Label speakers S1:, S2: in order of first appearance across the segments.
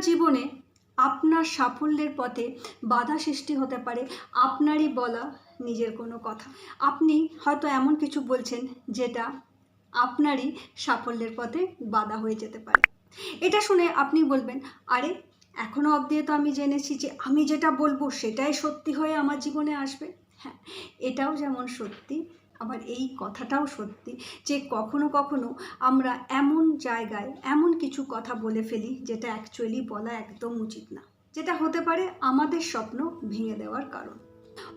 S1: জীবনে আপনার সাফল্যের পথে বাধা সৃষ্টি হতে পারে আপনারই বলা নিজের কোনো কথা। আপনি হয়তো এমন কিছু বলছেন যেটা আপনারই সাফল্যের পথে বাধা হয়ে যেতে পারে। এটা শুনে আপনি বলবেন, আরে এখনও অবধি তো আমি জেনেছি যে আমি যেটা বলবো সেটাই সত্যি হয়ে আমার জীবনে আসবে। হ্যাঁ, এটাও যেমন সত্যি, আবার এই কথাটাও সত্যি যে কখনো কখনো আমরা এমন জায়গায় এমন কিছু কথা বলে ফেলি যেটা অ্যাকচুয়ালি বলা একদম উচিত না, যেটা হতে পারে আমাদের স্বপ্ন ভেঙে দেওয়ার কারণ।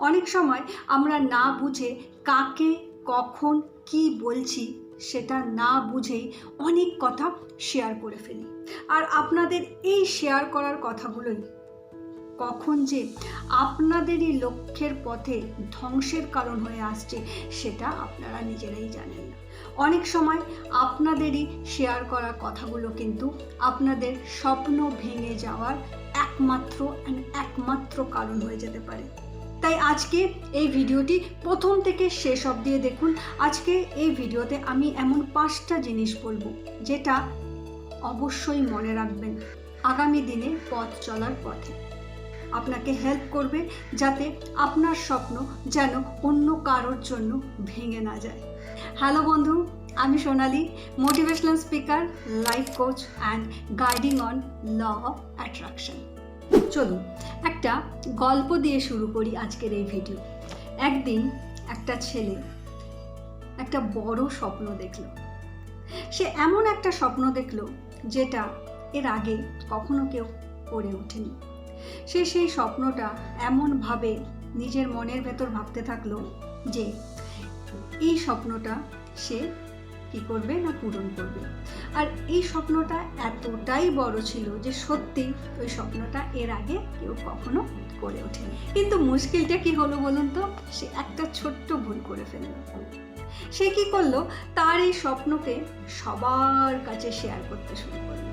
S1: অনেক সময় আমরা না বুঝে কাকে কখন কি বলছি সেটা না বুঝেই অনেক কথা শেয়ার করে ফেলি। আর আপনাদের এই শেয়ার করার কথাগুলোই কখন যে আপনাদেরই লক্ষ্যের পথে ধ্বংসের কারণ হয়ে আসছে সেটা আপনারা নিজেরাই জানেন না। অনেক সময় আপনাদেরই শেয়ার করা কথাগুলো কিন্তু আপনাদের স্বপ্ন ভেঙে যাওয়ার একমাত্র কারণ হয়ে যেতে পারে। তাই আজকে এই ভিডিওটি প্রথম থেকে শেষ অবধি দেখুন। আজকে এই ভিডিওতে আমি এমন 5টা জিনিস বলবো যেটা অবশ্যই মনে রাখবেন আগামী দিনে পথ চলার পথে। আপনাকে হেল্প করবে যাতে আপনার স্বপ্ন যেন অন্য কারোর জন্য ভেঙে না যায়। হ্যালো বন্ধু, আমি Sonali, motivational speaker, life coach and guiding on law of attraction. চলুন একটা গল্প দিয়ে শুরু করি আজকের এই ভিডিও। একদিন একটা ছেলে একটা বড় স্বপ্ন দেখল। সে এমন একটা স্বপ্ন দেখল যেটা এর আগে কখনো কেউ করে ওঠেনি। সে সেই স্বপ্নটা এমনভাবে নিজের মনের ভেতর ভাবতে থাকলো যে এই স্বপ্নটা সে কি করবে না পূরণ করবে। আর এই স্বপ্নটা এতটাই বড় ছিল যে সত্যি ওই স্বপ্নটা এর আগে কেউ কখনো করে ওঠেনি। কিন্তু মুশকিলটা কি হলো বলুন তো? সে একটা ছোট্ট ভুল করে ফেলল। সে কি করলো? তার এই স্বপ্নকে সবার কাছে শেয়ার করতে শুরু করলো।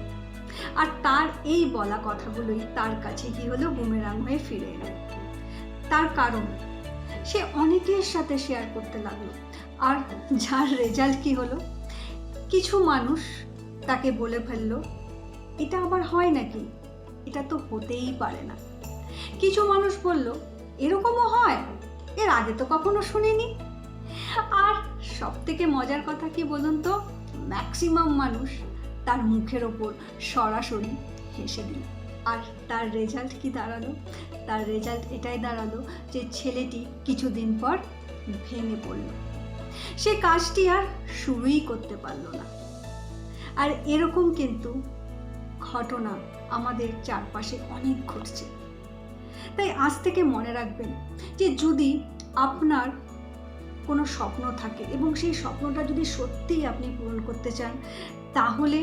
S1: আর তার এই বলা কথাগুলোই তার কাছে কি হলো? বুমেরাং হয়ে ফিরে এলো। তার কারণ সে অনেকের সাথে শেয়ার করতে লাগলো। আর যার রেজাল্ট কি হলো? কিছু মানুষ তাকে বলে ফেললো, এটা আবার হয় নাকি, এটা তো হতেই পারে না। কিছু মানুষ বলল, এরকমও হয়, এর আগে তো কখনো শুনিনি। আর সব থেকে মজার কথা কি বলুন তো? ম্যাক্সিমাম মানুষ তার মুখের ওপর সরাসরি হেসে দিল। আর তার রেজাল্ট কি দাঁড়ালো? তার রেজাল্ট এটাই দাঁড়ালো যে ছেলেটি কিছুদিন পর ভেঙে পড়ল। সে কাজটি আর শুরুই করতে পারল না। আর এরকম কিন্তু ঘটনা আমাদের চারপাশে অনেক ঘটছে। তাই আজ থেকে মনে রাখবেন যে যদি আপনার কোনো স্বপ্ন থাকে এবং সেই স্বপ্নটা যদি সত্যিই আপনি পূরণ করতে চান, তাহলে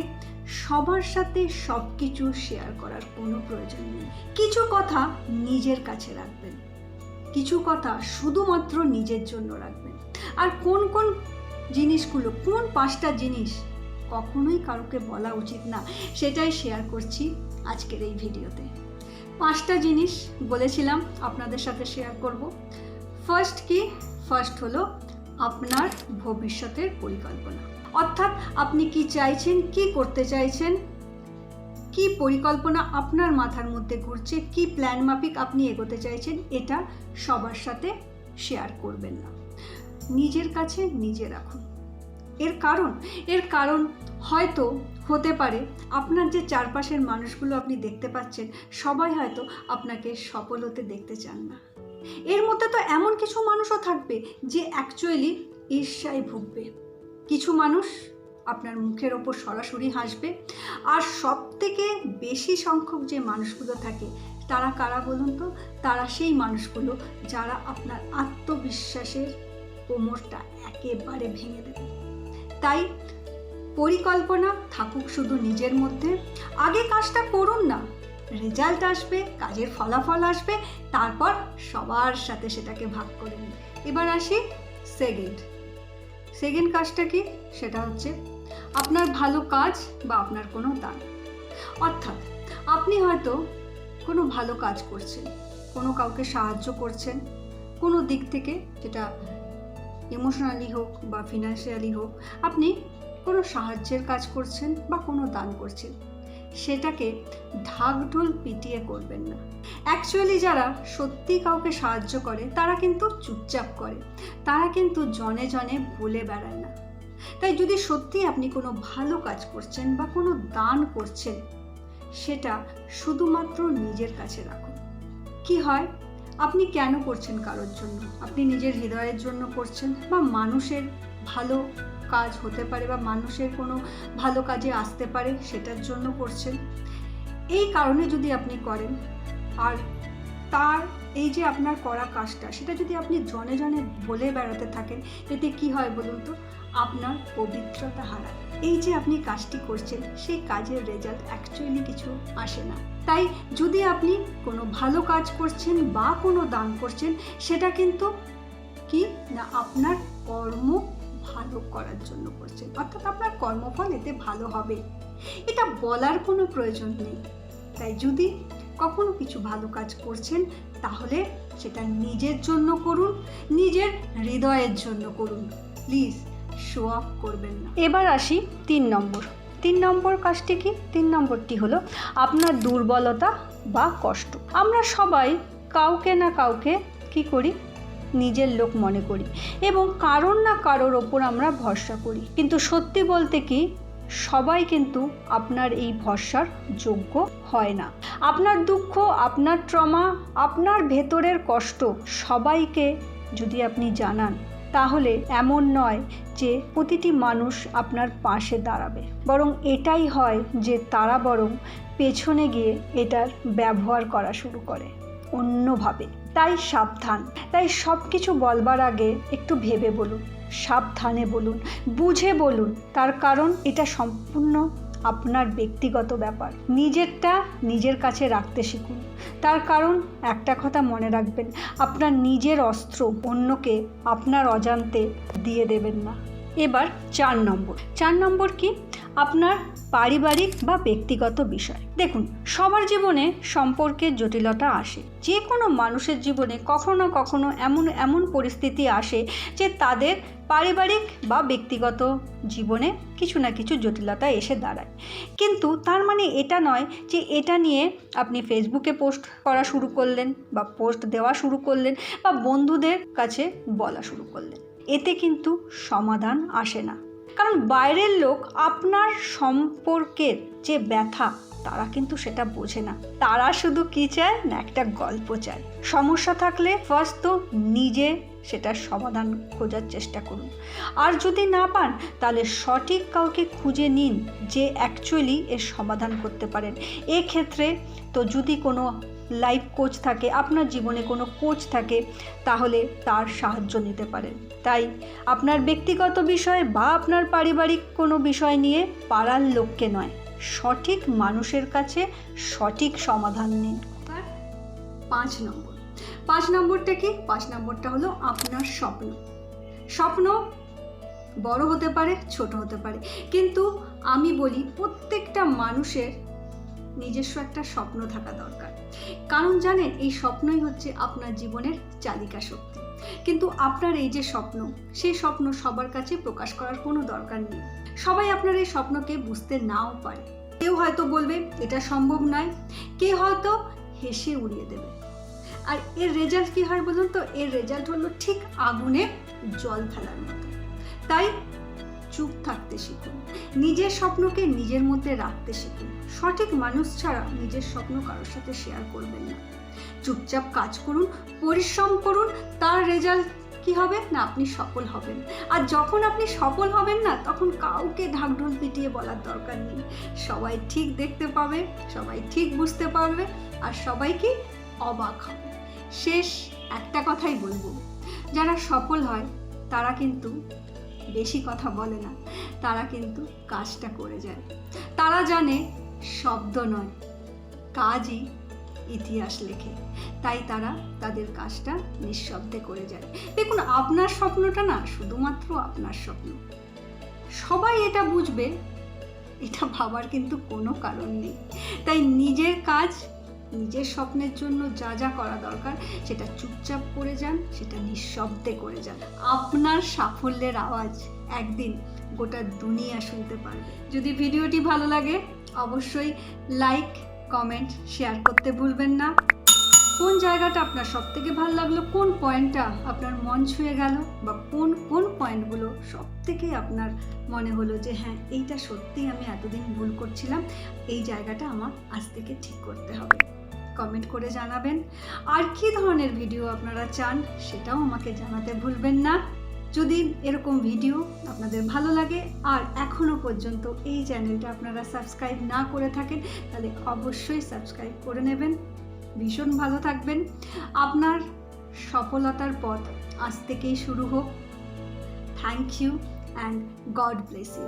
S1: সবার সাথে সব কিছু শেয়ার করার কোনো প্রয়োজন নেই। কিছু কথা নিজের কাছে রাখবেন, কিছু কথা শুধুমাত্র নিজের জন্য রাখবেন। আর কোন কোন জিনিসগুলো, কোন 5টা জিনিস কখনোই কাউকে বলা উচিত না, সেটাই শেয়ার করছি আজকের এই ভিডিওতে। 5টা জিনিস বলেছিলাম আপনাদের সাথে শেয়ার করব। ফার্স্ট হলো আপনার ভবিষ্যতের পরিকল্পনা। অর্থাৎ আপনি কি চাইছেন, কি করতে চাইছেন, কি পরিকল্পনা আপনার মাথার মধ্যে ঘুরছে, কি প্ল্যান মাফিক আপনি এগোতে চাইছেন, এটা সবার সাথে শেয়ার করবেন না। নিজের কাছে নিজে রাখুন। এর কারণ হয়তো হতে পারে আপনার যে চারপাশের মানুষগুলো আপনি দেখতে পাচ্ছেন, সবাই হয়তো আপনাকে সফল হতে দেখতে চান না। এর মধ্যে তো এমন কিছু মানুষও থাকবে যে অ্যাকচুয়ালি ঈর্ষায় ভুগবে। কিছু মানুষ আপনার মুখের ওপর সরাসরি হাসবে। আর সব থেকে বেশি সংখ্যক যে মানুষগুলো থাকে তারা কারা বলুন তো? তারা সেই মানুষগুলো যারা আপনার আত্মবিশ্বাসের কোমরটা একেবারে ভেঙে দেবে। তাই পরিকল্পনা থাকুক শুধু নিজের মধ্যে। আগে কাজটা করুন না, রেজাল্ট আসবে, কাজের ফলাফল আসবে, তারপর সবার সাথে সেটাকে ভাগ করে নিন। এবার আসি সেকেন্ড কাজটা কি? সেটা হচ্ছে আপনার ভালো কাজ বা আপনার কোনো দান। অর্থাৎ আপনি হয়তো কোনো ভালো কাজ করছেন, কোনো কাউকে সাহায্য করছেন, কোনো দিক থেকে, যেটা ইমোশনালি হোক বা ফিনান্সিয়ালি হোক, আপনি কোনো সাহায্যের কাজ করছেন বা কোনো দান করছেন। সেটাকে ঢাকঢোল পিটিয়ে করবেন না। অ্যাকচুয়ালি যারা সত্যি কাউকে সাহায্য করে তারা কিন্তু চুপচাপ করে, তারা কিন্তু জনে জনে বলে বেড়ায় না। তাই যদি সত্যি আপনি কোনো ভালো কাজ করছেন বা কোনো দান করছেন, সেটা শুধুমাত্র নিজের কাছে রাখুন। কি হয়, আপনি কেন করছেন কারোর জন্য? আপনি নিজের হৃদয়ের জন্য করছেন, বা মানুষের ভালো কাজ হতে পারে, বা মানুষের কোনো ভালো কাজে আসতে পারে সেটার জন্য করছেন। এই কারণে যদি আপনি করেন, আর তার এই যে আপনার করা কাজটা, সেটা যদি আপনি জনে জনে বলে বেড়াতে থাকেন, এতে কি হয় বলুন তো? আপনার পবিত্রতা হারায়। এই যে আপনি কাজটি করছেন, সেই কাজের রেজাল্ট অ্যাকচুয়ালি কিছু আসে না। তাই যদি আপনি কোনো ভালো কাজ করছেন বা কোনো দান করছেন, সেটা কিন্তু কি না, আপনার কর্ম ভালো করার জন্য করছেন, অর্থাৎ আপনার কর্মফল এতে ভালো হবে, এটা বলার কোনো প্রয়োজন নেই। তাই যদি কখনো কিছু ভালো কাজ করছেন, তাহলে সেটা নিজের জন্য করুন, নিজের হৃদয়ের জন্য করুন। প্লিজ শো অফ করবেন না। এবার আসি 3 নম্বর কাজটি কি? 3 নম্বরটি হলো আপনার দুর্বলতা বা কষ্ট। আমরা সবাই কাউকে না কাউকে কি করি, নিজের লোক মনে করি, এবং কারোর না কারোর ওপর আমরা ভরসা করি। কিন্তু সত্যি বলতে কি, সবাই কিন্তু আপনার এই ভরসার যোগ্য হয় না। আপনার দুঃখ, আপনার ট্রমা, আপনার ভেতরের কষ্ট সবাইকে যদি আপনি জানান, তাহলে এমন নয় যে প্রতিটি মানুষ আপনার পাশে দাঁড়াবে, বরং এটাই হয় যে তারা বরং পেছনে গিয়ে এটার ব্যবহার করা শুরু করে অন্যভাবে। তাই সাবধান। তাই সব কিছু বলবার আগে একটু ভেবে বলুন, সাবধানে বলুন, বুঝে বলুন। তার কারণ এটা সম্পূর্ণ আপনার ব্যক্তিগত ব্যাপার। নিজেরটা নিজের কাছে রাখতে শিখুন। তার কারণ একটা কথা মনে রাখবেন, আপনার নিজের অস্ত্র অন্যকে আপনার অজান্তে দিয়ে দেবেন না। এবার 4 নম্বর কি? আপনার পারিবারিক বা ব্যক্তিগত বিষয়। দেখুন, সবার জীবনে সম্পর্কের জটিলতা আসে। যে কোনো মানুষের জীবনে কখনো কখনো এমন পরিস্থিতি আসে যে তাদের পারিবারিক বা ব্যক্তিগত জীবনে কিছু না কিছু জটিলতা এসে দাঁড়ায়। কিন্তু তার মানে এটা নয় যে এটা নিয়ে আপনি ফেসবুকে পোস্ট করা শুরু করলেন, বা পোস্ট দেওয়া শুরু করলেন, বা বন্ধুদের কাছে বলা শুরু করলেন। এতে কিন্তু সমাধান আসে না। কারণ বাইরের লোক আপনার সম্পর্কের যে ব্যথা, তারা কিন্তু সেটা বোঝে না। তারা শুধু কি চায় না, একটা গল্প চায়। সমস্যা থাকলে ফার্স্ট তো নিজে সেটার সমাধান খোঁজার চেষ্টা করুন, আর যদি না পান তাহলে সঠিক কাউকে খুঁজে নিন যে অ্যাকচুয়ালি এর সমাধান করতে পারেন। এক্ষেত্রে তো যদি কোনো লাইফ কোচ থাকে, আপনার জীবনে কোনো কোচ থাকে, তাহলে তার সাহায্য নিতে পারেন। তাই আপনার ব্যক্তিগত বিষয় বা আপনার পারিবারিক কোনো বিষয় নিয়ে পাড়ার লোককে নয়, সঠিক মানুষের কাছে সঠিক সমাধান নিন। 5 নম্বরটা কি? 5 নম্বরটা হলো আপনার স্বপ্ন বড় হতে পারে, ছোট হতে পারে, কিন্তু আমি বলি প্রত্যেকটা মানুষের নিজস্ব একটা স্বপ্ন থাকা দরকার। কারণ জানেন, এই স্বপ্নই হচ্ছে আপনার জীবনের চালিকা শক্তি। কিন্তু আপনার এই যে স্বপ্ন, সেই স্বপ্ন সবার কাছে প্রকাশ করার কোনো দরকার নেই। সবাই আপনার এই স্বপ্নকে বুঝতে নাও পারে। কেউ হয়তো বলবে এটা সম্ভব নয়, কেউ হয়তো হেসে উড়িয়ে দেবে। আর এর রেজাল্ট কী হয় বলুন তো? এর রেজাল্ট হলো ঠিক আগুনে জল ফেলার মতো। তাই চুপ থাকতে শিখুন, নিজের স্বপ্নকে নিজের মধ্যে রাখতে শিখুন। সঠিক মানুষ ছাড়া নিজের স্বপ্ন কারোর সাথে শেয়ার করবেন না। চুপচাপ কাজ করুন, পরিশ্রম করুন, তার রেজাল্ট কি হবে না, আপনি সফল হবেন। আর যখন আপনি সফল হবেন না, তখন কাউকে ঢাকঢোল পিটিয়ে বলার দরকার নেই। সবাই ঠিক দেখতে পাবে, সবাই ঠিক বুঝতে পারবে, আর সবাই কি অবাক হবে। শেষ একটা কথাই বলবো, যারা সফল হয় তারা কিন্তু বেশি কথা বলে না, তারা কিন্তু কাজটা করে যায়। তারা জানে শব্দ নয়, কাজই ইতিহাস লেখে। তাই তারা তাদের কাজটা নিঃশব্দে করে যায়। দেখুন, আপনার স্বপ্নটা না শুধুমাত্র আপনার স্বপ্ন, সবাই এটা বুঝবে, এটা ভাবার কিন্তু কোনো কারণ নেই। তাই নিজের কাজ, নিজের স্বপ্নের জন্য যা যা করা দরকার সেটা চুপচাপ করে যান, সেটা নিঃশব্দে করে যান। আপনার সাফল্যের আওয়াজ একদিন গোটা দুনিয়া শুনতে পারবে। যদি ভিডিওটি ভালো লাগে অবশ্যই লাইক, কমেন্ট, শেয়ার করতে ভুলবেন না। কোন জায়গাটা আপনার সব থেকে ভালো লাগলো, কোন পয়েন্টটা আপনার মন ছুঁয়ে গেল, বা কোন কোন পয়েন্টগুলো সব থেকে আপনার মনে হলো যে হ্যাঁ এইটা সত্যিই আমি এতদিন ভুল করছিলাম, এই জায়গাটা আমার আজ থেকে ঠিক করতে হবে, কমেন্ট করে জানাবেন। আর কী ধরনের ভিডিও আপনারা চান সেটাও আমাকে জানাতে ভুলবেন না। যদি এরকম ভিডিও আপনাদের ভালো লাগে আর এখনও পর্যন্ত এই চ্যানেলটা আপনারা সাবস্ক্রাইব না করে থাকেন তাহলে অবশ্যই সাবস্ক্রাইব করে নেবেন। ভীষণ ভালো থাকবেন। আপনার সফলতার পথ আজ থেকেই শুরু হোক। Thank you and God bless you.